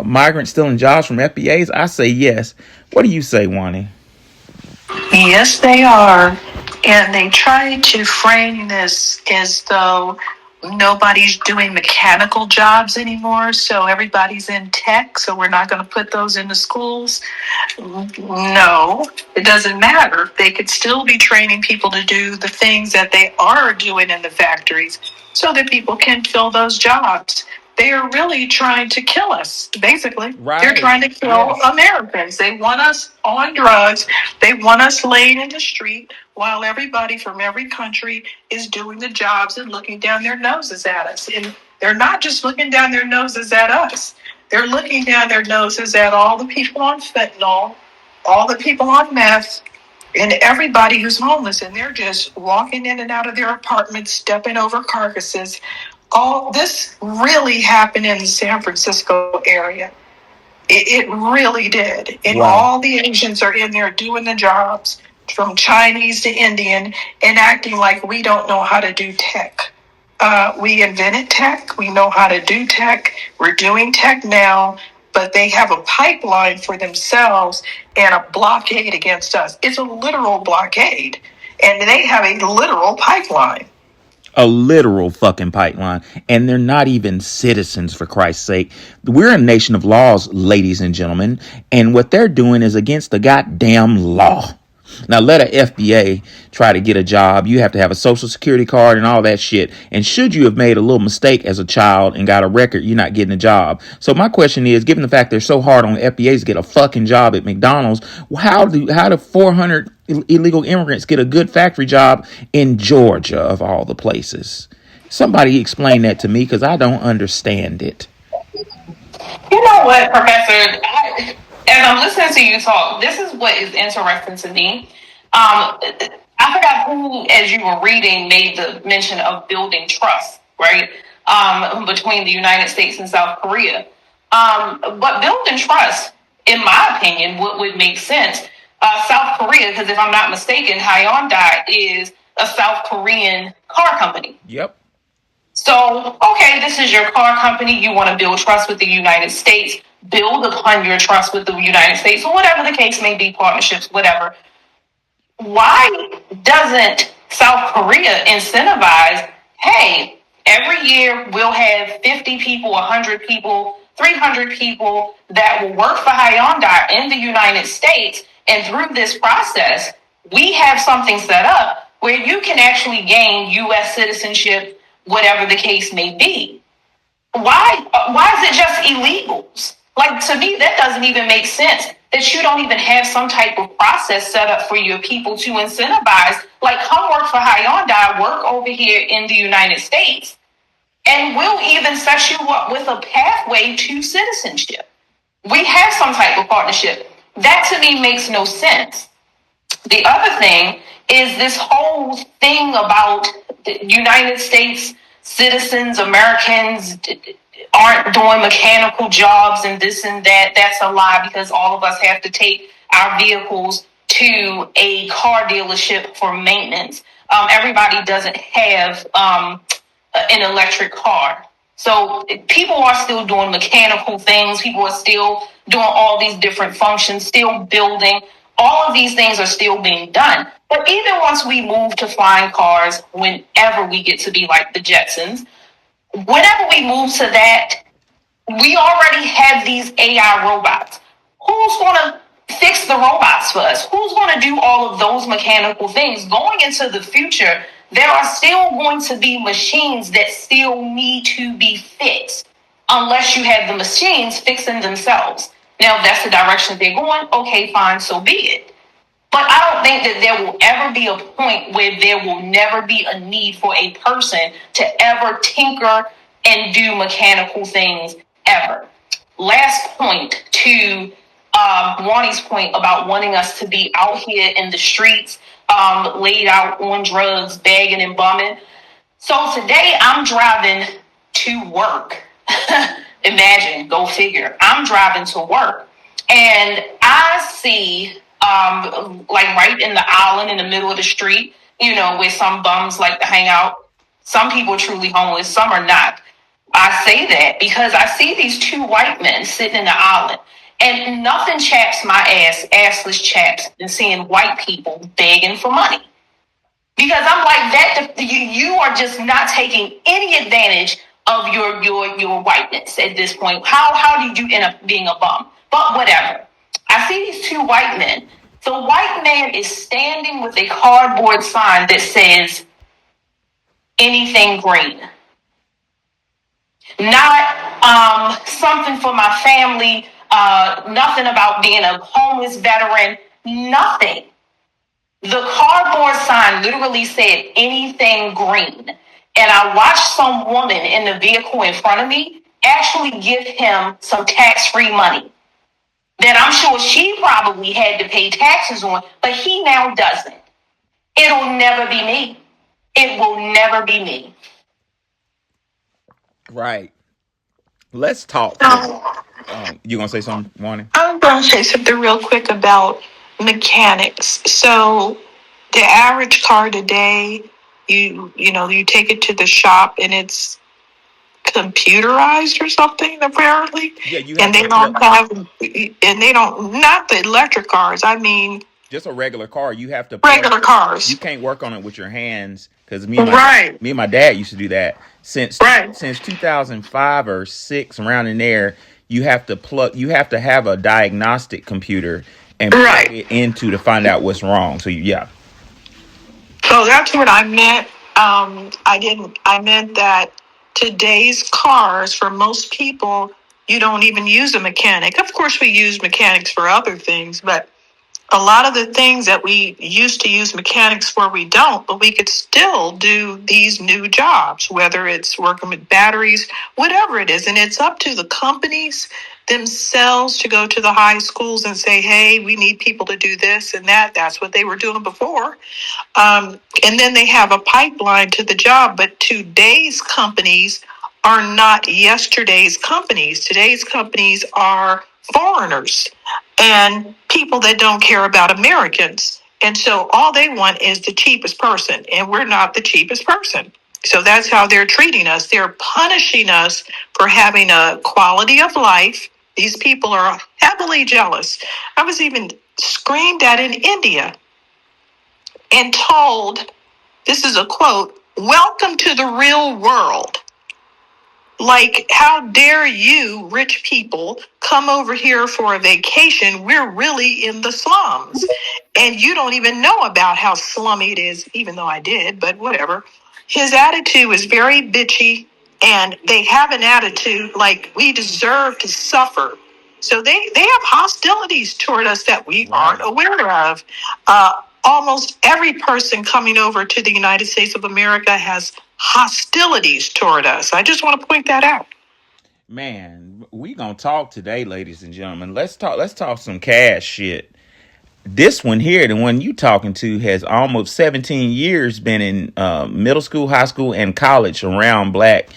Migrants stealing jobs from FBAs? I say yes. What do you say, Wani? Yes, they are. And they try to frame this as though nobody's doing mechanical jobs anymore, so everybody's in tech, so we're not going to put those into schools. No, it doesn't matter. They could still be training people to do the things that they are doing in the factories so that people can fill those jobs. They are really trying to kill us, basically. Right. They're trying to kill Americans. They want us on drugs. They want us laying in the street while everybody from every country is doing the jobs and looking down their noses at us. And they're not just looking down their noses at us. They're looking down their noses at all the people on fentanyl, all the people on meth, and everybody who's homeless. And they're just walking in and out of their apartments, stepping over carcasses. All this really happened in the San Francisco area. It really did. And Wow. all the Asians are in there doing the jobs, from Chinese to Indian, and acting like we don't know how to do tech. We invented tech. We know how to do tech. We're doing tech now, but they have a pipeline for themselves and a blockade against us. It's a literal blockade, and they have a literal pipeline. A literal fucking pipeline. And they're not even citizens, for Christ's sake. We're a nation of laws, ladies and gentlemen. And what they're doing is against the goddamn law. Now, let a FBA try to get a job. You have to have a social security card and all that shit. And should you have made a little mistake as a child and got a record, you're not getting a job. So my question is, given the fact they're so hard on FBAs to get a fucking job at McDonald's, how do 400 illegal immigrants get a good factory job in Georgia, of all the places? Somebody explain that to me, because I don't understand it. You know what, Professor? As I'm listening to you talk, this is what is interesting to me. I forgot who, as you were reading, made the mention of building trust, right? Between the United States and South Korea. But building trust, in my opinion, would make sense. South Korea, because if I'm not mistaken, Hyundai is a South Korean car company. Yep. So, okay, this is your car company. You want to build trust with the United States, build upon your trust with the United States, or whatever the case may be, partnerships, whatever. Why doesn't South Korea incentivize, hey, every year we'll have 50 people, 100 people, 300 people that will work for Hyundai in the United States, and through this process, we have something set up where you can actually gain U.S. citizenship, whatever the case may be. Why is it just illegals? Like, to me, that doesn't even make sense, that you don't even have some type of process set up for your people to incentivize. Like, come work for Hyundai, work over here in the United States, and we'll even set you up with a pathway to citizenship. We have some type of partnership. That, to me, makes no sense. The other thing is this whole thing about the United States citizens, Americans aren't doing mechanical jobs and this and that. That's a lie, because all of us have to take our vehicles to a car dealership for maintenance. Everybody doesn't have an electric car. So people are still doing mechanical things. People are still doing all these different functions, still building. All of these things are still being done. But even once we move to flying cars, whenever we get to be like the Jetsons, whenever we move to that, we already have these AI robots. Who's going to fix the robots for us? Who's going to do all of those mechanical things? Going into the future, there are still going to be machines that still need to be fixed, unless you have the machines fixing themselves. Now, if that's the direction they're going, okay, fine, so be it. But I don't think that there will ever be a point where there will never be a need for a person to ever tinker and do mechanical things ever. Last point to Wani's point about wanting us to be out here in the streets, laid out on drugs, bagging and bumming. So today I'm driving to work. Imagine, go figure. I'm driving to work, and I see, like right in the island in the middle of the street, where some bums like to hang out. Some people are truly homeless, some are not. I say that because I see these two white men sitting in the island, and nothing chaps my ass, assless chaps, than seeing white people begging for money. Because I'm like that. You are just not taking any advantage of your whiteness at this point. How did you end up being a bum? But whatever. I see these two white men. The white man is standing with a cardboard sign that says anything green. Not something for my family, nothing about being a homeless veteran, nothing. The cardboard sign literally said anything green. And I watched some woman in the vehicle in front of me actually give him some tax-free money that I'm sure she probably had to pay taxes on, but he now doesn't. It'll never be me. It will never be me. Right. Let's talk. You gonna say something, Wani? I'm going to say something real quick about mechanics. So the average car today, you take it to the shop and it's computerized or something apparently. Yeah, you and have they don't have, and they don't, not the electric cars. I mean, just a regular car. You have to regular cars. You can't work on it with your hands because Right. me and my dad used to do that since Right. 2005 or 6, around in there. You have to have a diagnostic computer and plug Right. it into to find out what's wrong. So yeah. So that's what I meant. I meant that today's cars, for most people, you don't even use a mechanic. Of course, we use mechanics for other things, but a lot of the things that we used to use mechanics for, we don't, but we could still do these new jobs, whether it's working with batteries, whatever it is. And it's up to the companies themselves to go to the high schools and say, hey, we need people to do this and that. That's what they were doing before. And then they have a pipeline to the job. But today's companies are not yesterday's companies. Today's companies are foreigners and people that don't care about Americans. And so all they want is the cheapest person, and we're not the cheapest person. So that's how they're treating us. They're punishing us for having a quality of life. These people are heavily jealous. I was even screamed at in India and told, this is a quote, "Welcome to the real world." Like, how dare you, rich people, come over here for a vacation? We're really in the slums. And you don't even know about how slummy it is, even though I did, but whatever. His attitude was very bitchy, and they have an attitude like we deserve to suffer. So they have hostilities toward us that we aren't aware of. Almost every person coming over to the United States of America has hostilities toward us. I just want to point that out. Man, we gonna talk today, ladies and gentlemen. Let's talk some cash shit. This one here, the one you talking to, has almost 17 years been in middle school, high school, and college around black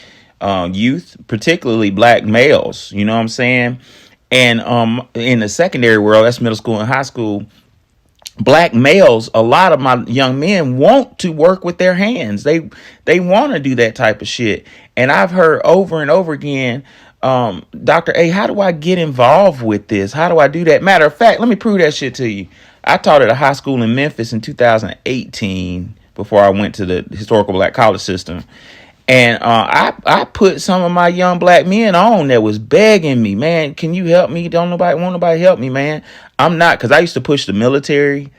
youth, particularly black males. You know what I'm saying? And in the secondary world, that's middle school and high school, black males, a lot of my young men want to work with their hands. They want to do that type of shit. And I've heard over and over again, Dr. A, how do I get involved with this? How do I do that? Matter of fact, let me prove that shit to you. I taught at a high school in Memphis in 2018 before I went to the historical black college system. And I put some of my young black men on that was begging me, man, can you help me? Don't want nobody help me, man. I'm not, because I used to push the military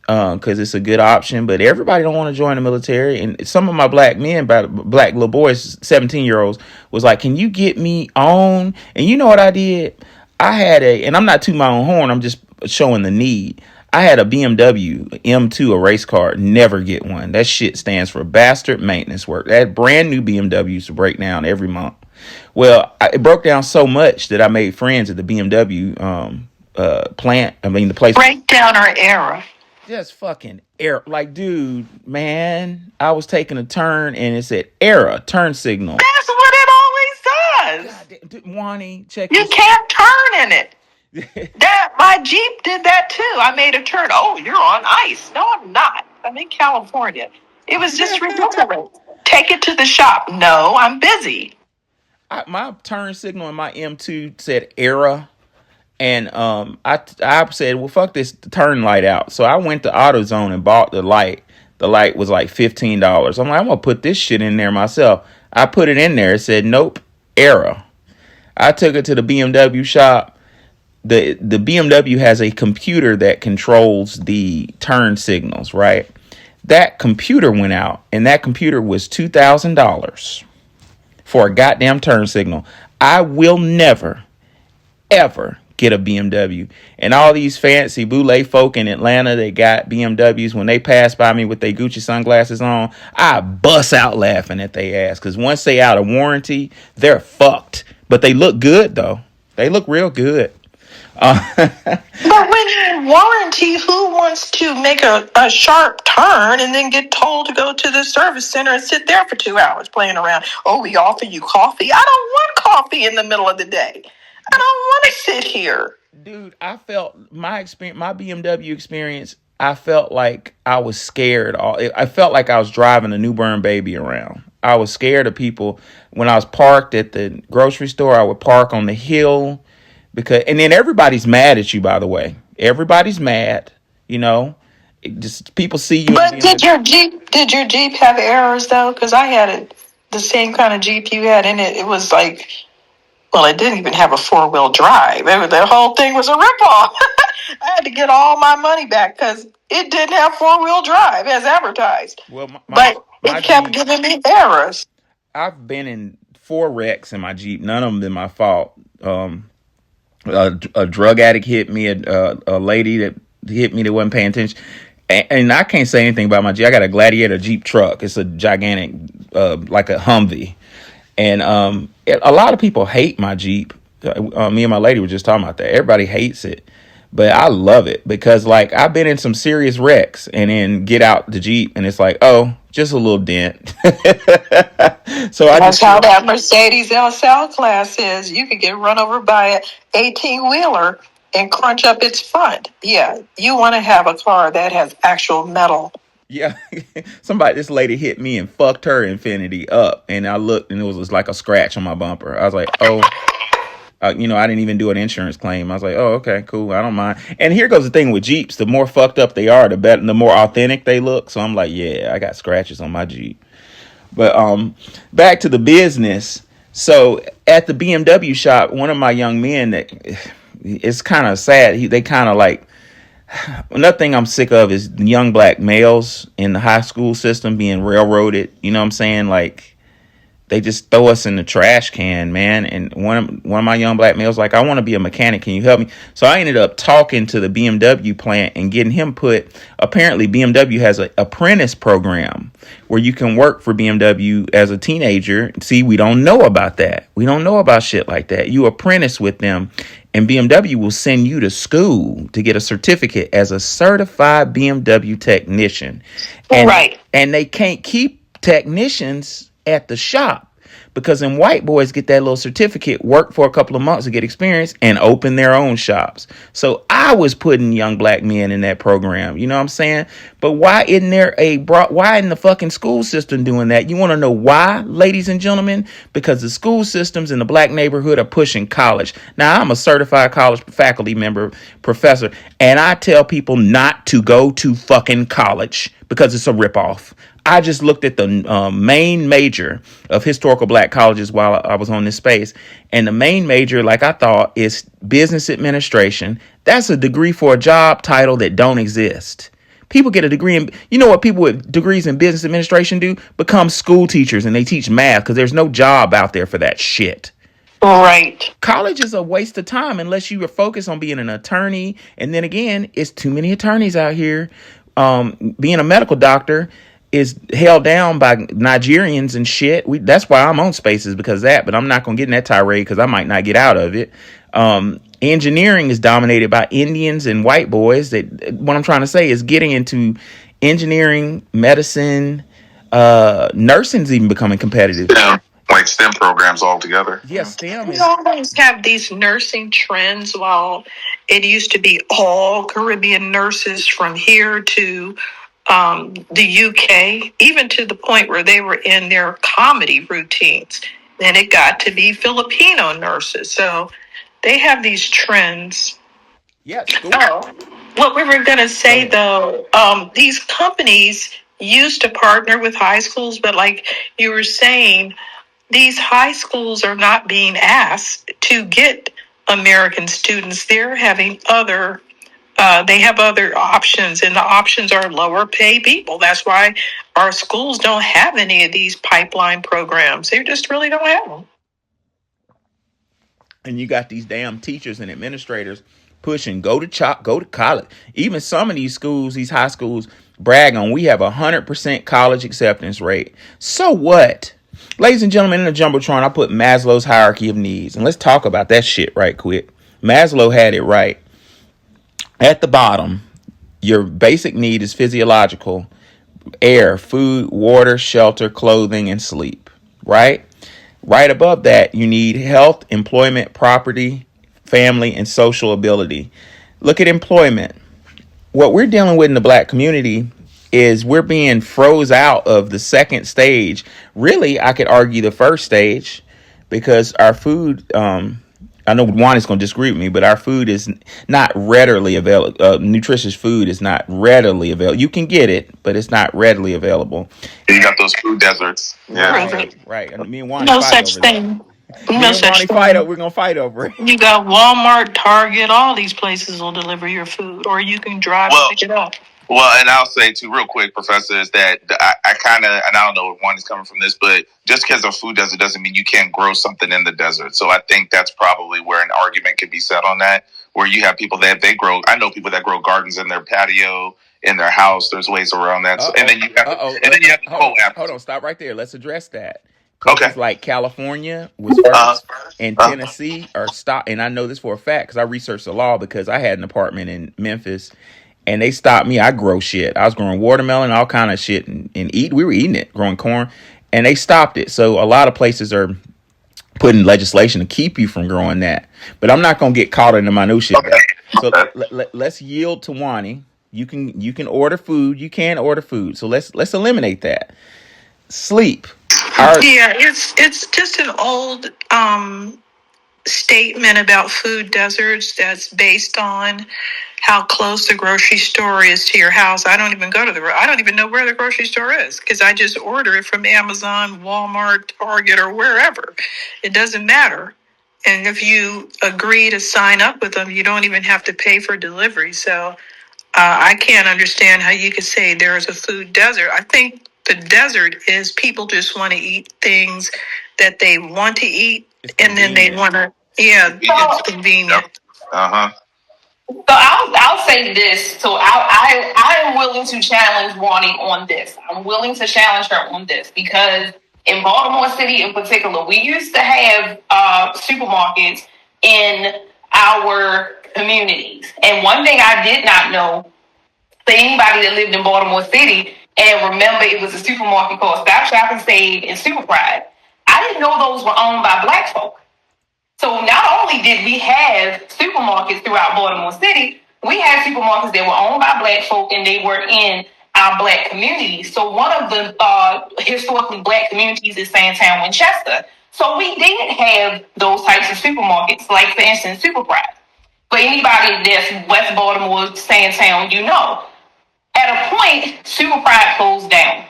because it's a good option, but everybody don't want to join the military. And some of my black men, black little boys, 17-year-olds, was like, can you get me on? And you know what I did? I had and I'm not tooting my own horn, I'm just showing the need. I had a BMW M2, a race car, never get one. That shit stands for bastard maintenance work. That brand new BMW used to break down every month. Well, it broke down so much that I made friends at the BMW plant. I mean, the place. Breakdown or error? Just fucking error. Like, dude, man, I was taking a turn and it said error, turn signal. That's what it always does. God, Wani, check You this. can't turn in it. That my Jeep did that too. I made a turn. Oh, you're on ice. No, I'm not. I'm in California. It was just ridiculous. Take it to the shop. No, I'm busy. My turn signal in my M2 said error. And I said, well, fuck this turn light out. So I went to AutoZone and bought the light. The light was like $15. I'm like, I'm gonna put this shit in there myself. I put it in there. It said, nope, error. I took it to the BMW shop. The BMW has a computer that controls the turn signals, right? That computer went out, and that computer was $2,000 for a goddamn turn signal. I will never, ever get a BMW. And all these fancy boule folk in Atlanta, they got BMWs. When they pass by me with their Gucci sunglasses on, I bust out laughing at their ass. Because once they out of warranty, they're fucked. But they look good, though. They look real good. But when you're in warranty, who wants to make a sharp turn and then get told to go to the service center and sit there for 2 hours playing around? Oh, we offer you coffee. I don't want coffee in the middle of the day. I don't want to sit here. Dude, I felt my BMW experience, I felt like I was scared. I felt like I was driving a newborn baby around. I was scared of people. When I was parked at the grocery store, I would park on the hill. And then everybody's mad at you, by the way. Everybody's mad, you know. Just people see you. But did your Jeep have errors though? Because I had the same kind of Jeep you had in it. It was like, well, it didn't even have a 4-wheel drive. The whole thing was a ripoff. I had to get all my money back because it didn't have 4-wheel drive as advertised. Well, but it kept giving me errors. I've been in 4 wrecks in my Jeep. None of them been my fault. A drug addict hit me. A lady that hit me that wasn't paying attention. And I can't say anything about my Jeep. I got a Gladiator Jeep truck. It's a gigantic, like a Humvee. And a lot of people hate my Jeep. Me and my lady were just talking about that. Everybody hates it. But I love it because, like, I've been in some serious wrecks and then get out the Jeep and it's like, oh, just a little dent. So that's how that Mercedes SL class is. You could get run over by an 18-wheeler and crunch up its front. Yeah, you want to have a car that has actual metal. Yeah, this lady hit me and fucked her Infinity up. And I looked and it was like a scratch on my bumper. I was like, oh. I didn't even do an insurance claim. I was like, oh, okay, cool. I don't mind. And here goes the thing with Jeeps. The more fucked up they are, the better, the more authentic they look. So I'm like, yeah, I got scratches on my Jeep. But back to the business. So at the BMW shop, one of my young men, it's kind of sad. They kind of like, another thing I'm sick of is young black males in the high school system being railroaded. You know what I'm saying? Like, they just throw us in the trash can, man. And one of my young black males like, I want to be a mechanic. Can you help me? So I ended up talking to the BMW plant and getting him apparently BMW has an apprentice program where you can work for BMW as a teenager. See, we don't know about that. We don't know about shit like that. You apprentice with them and BMW will send you to school to get a certificate as a certified BMW technician. Right. And they can't keep technicians at the shop because then white boys get that little certificate, work for a couple of months to get experience and open their own shops. So I was putting young black men in that program, you know what I'm saying? But why isn't the fucking school system doing that? You want to know why, ladies and gentlemen? Because the school systems in the black neighborhood are pushing college. Now, I'm a certified college faculty member, professor, and I tell people not to go to fucking college because it's a ripoff. I just looked at the main major of historical black colleges while I was on this space. And the main major, like I thought, is business administration. That's a degree for a job title that don't exist. People get a degree in, you know what people with degrees in business administration do? Become school teachers and they teach math because there's no job out there for that shit. Right. College is a waste of time unless you are focused on being an attorney. And then again, it's too many attorneys out here. Being a medical doctor is held down by Nigerians and shit. That's why I'm on Spaces because of that, but I'm not going to get in that tirade because I might not get out of it. Engineering is dominated by Indians and white boys. What I'm trying to say is getting into engineering, medicine, nursing's even becoming competitive. Yeah, like STEM programs altogether. Yes, STEM We always have these nursing trends while it used to be all Caribbean nurses from here to the UK, even to the point where they were in their comedy routines. Then it got to be Filipino nurses. So they have these trends. Yeah, school. Oh, what we were going to Go say ahead. though, these companies used to partner with high schools, but like you were saying, these high schools are not being asked to get American students. They're having other they have other options, and the options are lower pay people. That's why our schools don't have any of these pipeline programs. They just really don't have them. And you got these damn teachers and administrators pushing go to college. Even some of these schools, these high schools, brag on we have 100% college acceptance rate. So what? Ladies and gentlemen, in the Jumbotron, I put Maslow's hierarchy of needs. And let's talk about that shit right quick. Maslow had it right. At the bottom, your basic need is physiological: air, food, water, shelter, clothing, and sleep. Right? Right above that, you need health, employment, property, family, and social ability. Look at employment. What we're dealing with in the black community is we're being froze out of the second stage. Really, I could argue the first stage, because our food, I know Juan is going to disagree with me, but our food is not readily available. Nutritious food is not readily available. You can get it, but it's not readily available. You got those food deserts. Yeah. Right. And me and Juan No fight such over that. thing. Me No and Wani such fight over. thing. We're gonna fight over it. You got Walmart, Target, all these places will deliver your food, or you can drive Well, and pick it up. Well, and I'll say too, real quick, Professor, is that I kind of, and I don't know if one is coming from this, but just because of food desert doesn't mean you can't grow something in the desert. So I think that's probably where an argument could be set on that, where you have people that they grow. I know people that grow gardens in their patio, in their house. There's ways around that. So, and then you have, and then you have the co-op. Hold on, stop right there. Let's address that. Okay. Places like California was first, and Tennessee are stop. And I know this for a fact because I researched the law, because I had an apartment in Memphis, and they stopped me. I grow shit. I was growing watermelon, all kind of shit, and eat. We were eating it, growing corn, and they stopped it. So a lot of places are putting legislation to keep you from growing that. But I'm not gonna get caught in the minutia. Okay. So let's yield to Wani. You can order food. You can order food. So let's eliminate that. Sleep. Yeah, it's just an old statement about food deserts that's based on how close the grocery store is to your house. I don't even go to I don't even know where the grocery store is, because I just order it from Amazon, Walmart, Target, or wherever. It doesn't matter. And if you agree to sign up with them, you don't even have to pay for delivery. So I can't understand how you could say there is a food desert. I think the desert is people just want to eat things that they want to eat, and then they want to, it's convenient. So I'll say this. So I am willing to challenge Wani on this. I'm willing to challenge her on this, because in Baltimore City in particular, we used to have supermarkets in our communities. And one thing I did not know, for anybody that lived in Baltimore City and remember, it was a supermarket called Stop Shop and Save and Super Pride, I didn't know those were owned by Black folk. So not only did we have supermarkets throughout Baltimore City, we had supermarkets that were owned by Black folk, and they were in our Black communities. So one of the historically Black communities is Sandtown, Winchester. So we did have those types of supermarkets, like for instance, Super Pride. For anybody that's West Baltimore, Sandtown, you know. At a point, Super Pride closed down.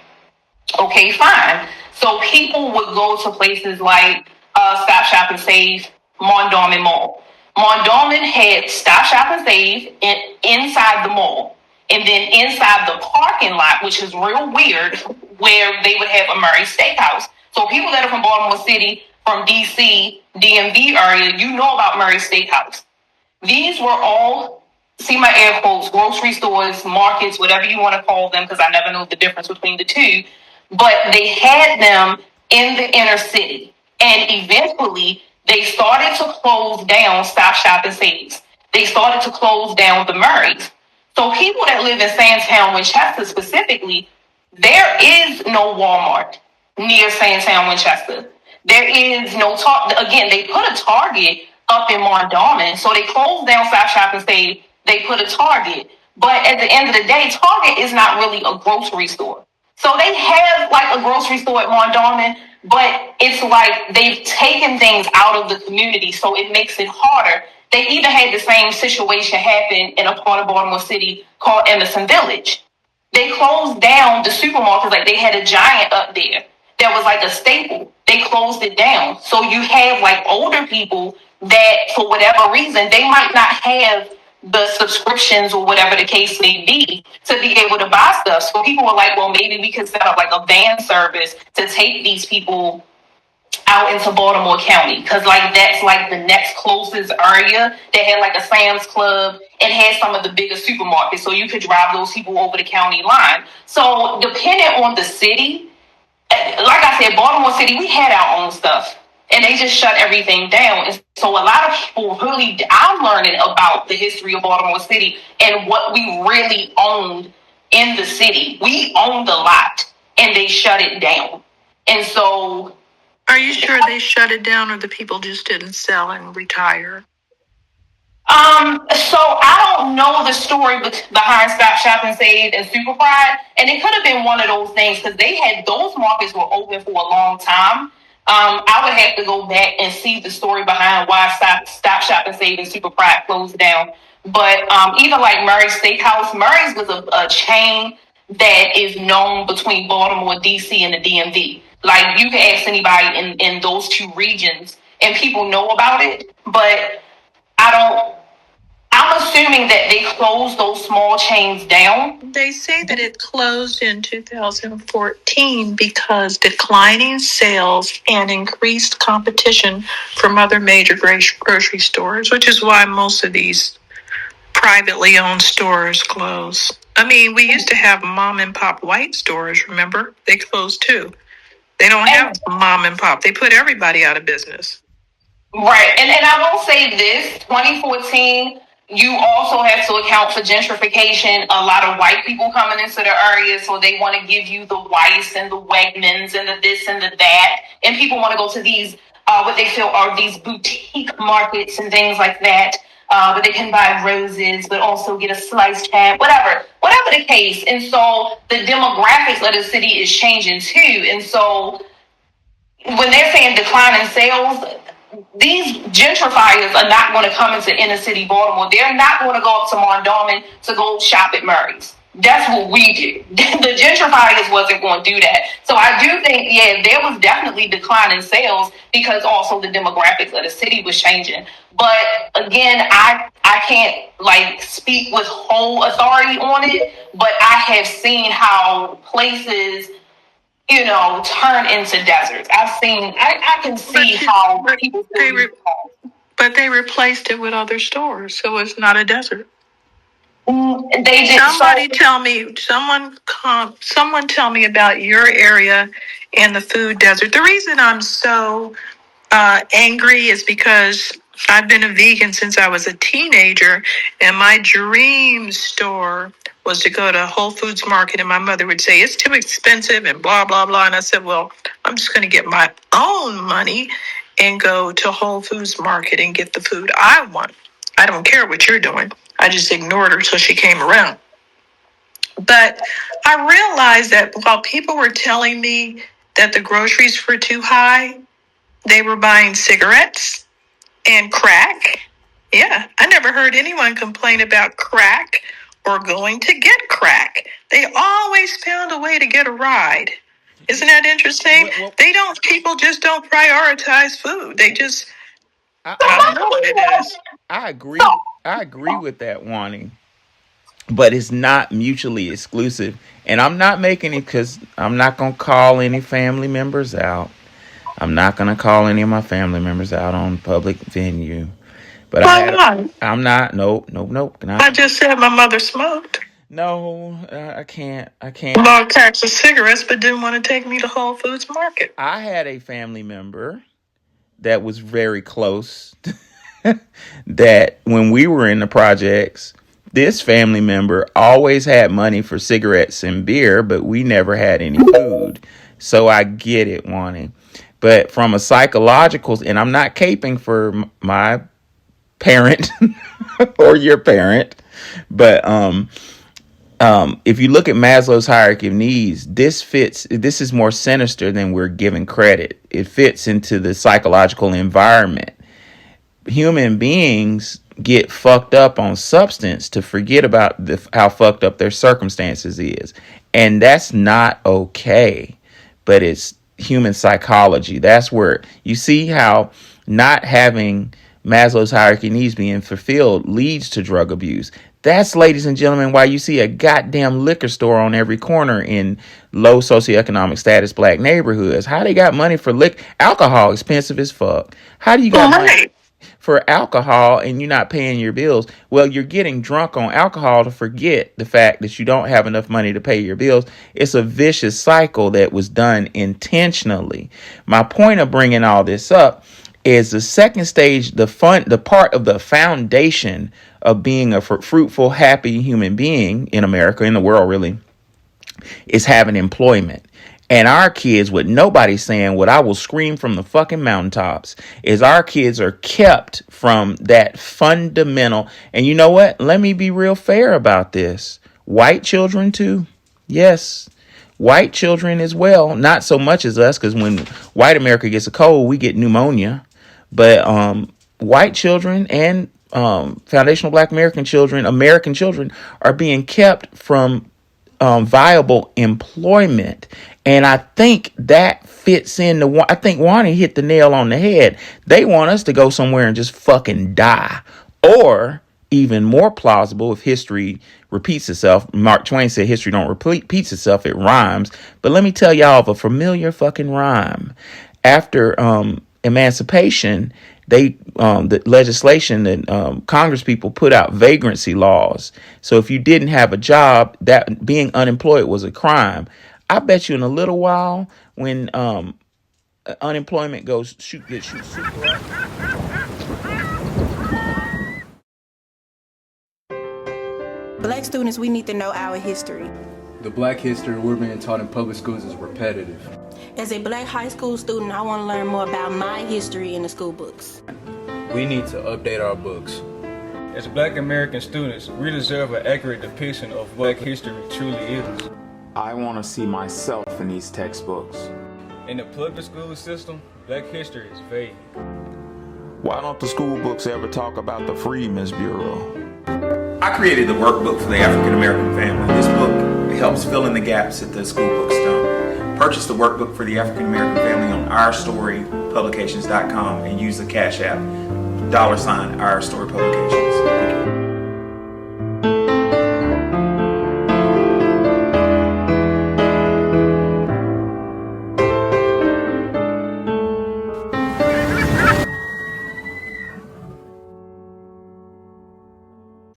Okay, fine. So people would go to places like Stop Shop and Save, Mondawmin Mall. Mondawmin had Stop Shop and Save inside the mall. And then inside the parking lot, which is real weird, where they would have a Murray Steakhouse. So people that are from Baltimore City, from DC, DMV area, you know about Murray Steakhouse. These were all, see my air quotes, grocery stores, markets, whatever you want to call them, because I never know the difference between the two. But they had them in the inner city. And eventually, they started to close down Stop Shop and Saves. They started to close down the Murrays. So people that live in Sandtown, Winchester specifically, there is no Walmart near Sandtown, Winchester. There is no again, they put a Target up in Mondawmin. So they closed down Stop Shop and Save. They put a Target. But at the end of the day, Target is not really a grocery store. So they have like a grocery store at Mondawmin, but it's like they've taken things out of the community, so it makes it harder. They even had the same situation happen in a part of Baltimore City called Emerson Village. They closed down the supermarkets, like they had a giant up there that was like a staple. They closed it down. So you have like older people that, for whatever reason, they might not have the subscriptions or whatever the case may be to be able to buy stuff. So people were like, well, maybe we could set up like a van service to take these people out into Baltimore County, because like that's like the next closest area that had like a Sam's Club and had some of the biggest supermarkets, so you could drive those people over the county line. So depending on the city, like I said, Baltimore City, we had our own stuff and they just shut everything down. And so a lot of people really, I'm learning about the history of Baltimore City and what we really owned in the city. We owned a lot and they shut it down. And so, Are you sure they shut it down or the people just didn't sell and retire? so I don't know the story behind Stop Shop and Save and Super Pride, and it could have been one of those things because they had those markets were open for a long time. I would have to go back and see the story behind why Stop Shop and Save and Super Pride closed down. But even like Murray's Steakhouse, Murray's was a chain that is known between Baltimore, DC, and the DMV. Like you can ask anybody in those two regions, and people know about it, but I don't. I'm assuming that they closed those small chains down. They say that it closed in 2014 because declining sales and increased competition from other major grocery stores, which is why most of these privately owned stores close. I mean, we used to have mom and pop white stores, remember? They closed too. They don't have mom and pop. They put everybody out of business. Right. And I will say this, 2014, you also have to account for gentrification. A lot of white people coming into the area, so they want to give you the Weiss and the Wegmans and the this and the that. And people want to go to these, what they feel are these boutique markets and things like that. But they can buy roses, but also get a sliced ham, whatever the case. And so the demographics of the city is changing too. And so when they're saying decline in sales, these gentrifiers are not going to come into inner city Baltimore. They're not going to go up to Mondawmin to go shop at Murray's. That's what we do. The gentrifiers wasn't going to do that. So I do think, yeah, there was definitely decline in sales because also the demographics of the city was changing. But again, I can't like speak with whole authority on it, but I have seen how places turn into deserts. I can see how people but they replaced it with other stores, so it's not a desert. They did. Someone tell me about your area and the food desert. The reason I'm so angry is because I've been a vegan since I was a teenager, and my dream store was to go to Whole Foods Market, and my mother would say, it's too expensive and blah, blah, blah. And I said, well, I'm just going to get my own money and go to Whole Foods Market and get the food I want. I don't care what you're doing. I just ignored her till she came around. But I realized that while people were telling me that the groceries were too high, they were buying cigarettes and crack. Yeah, I never heard anyone complain about crack or going to get crack. They always found a way to get a ride. Isn't that interesting? People just don't prioritize food. They just, I don't know what it is. I agree. I agree with that, Wani. But it's not mutually exclusive. And I'm not making it because I'm not going to call any family members out. I'm not going to call any of my family members out on public venue. But I'm not. Nope. I just said my mother smoked. No, I can't. Bought packs of cigarettes, but didn't want to take me to Whole Foods Market. I had a family member that was very close that when we were in the projects, this family member always had money for cigarettes and beer, but we never had any food. So I get it, Wani. But from a psychological, and I'm not caping for my parent or your parent, But if you look at Maslow's hierarchy of needs, this is more sinister than we're giving credit. It fits into the psychological environment. Human beings get fucked up on substance to forget about how fucked up their circumstances is. And that's not okay. But it's human psychology. That's where you see how not having Maslow's hierarchy of needs being fulfilled leads to drug abuse. That's, ladies and gentlemen, why you see a goddamn liquor store on every corner in low socioeconomic status black neighborhoods. How they got money for alcohol expensive as fuck. How do you got money for alcohol and you're not paying your bills? Well, you're getting drunk on alcohol to forget the fact that you don't have enough money to pay your bills. It's a vicious cycle that was done intentionally. My point of bringing all this up is the second stage, the part of the foundation of being a fruitful, happy human being in America, in the world really, is having employment. And our kids, what nobody's saying, what I will scream from the fucking mountaintops, is our kids are kept from that fundamental. And you know what? Let me be real fair about this. White children too. Yes. White children as well. Not so much as us, because when white America gets a cold, we get pneumonia. But white children and foundational black American children are being kept from viable employment. And I think that fits into, I think Wani hit the nail on the head. They want us to go somewhere and just fucking die. Or even more plausible, if history repeats itself. Mark Twain said history don't repeats itself, it rhymes. But let me tell y'all of a familiar fucking rhyme. After emancipation, the legislation that Congress people put out vagrancy laws. So if you didn't have a job, that being unemployed was a crime. I bet you in a little while, when unemployment gets super up. Black students, we need to know our history. The black history we're being taught in public schools is repetitive. As a black high school student, I want to learn more about my history in the school books. We need to update our books. As black American students, we deserve an accurate depiction of what history truly is. I want to see myself in these textbooks. In the public school system, black history is vague. Why don't the school books ever talk about the Freedmen's Bureau? I created the workbook for the African American family. This book helps fill in the gaps that the school books don't. Purchase the workbook for the African American family on ourstorypublications.com and use the Cash App $$ Our Story Publications.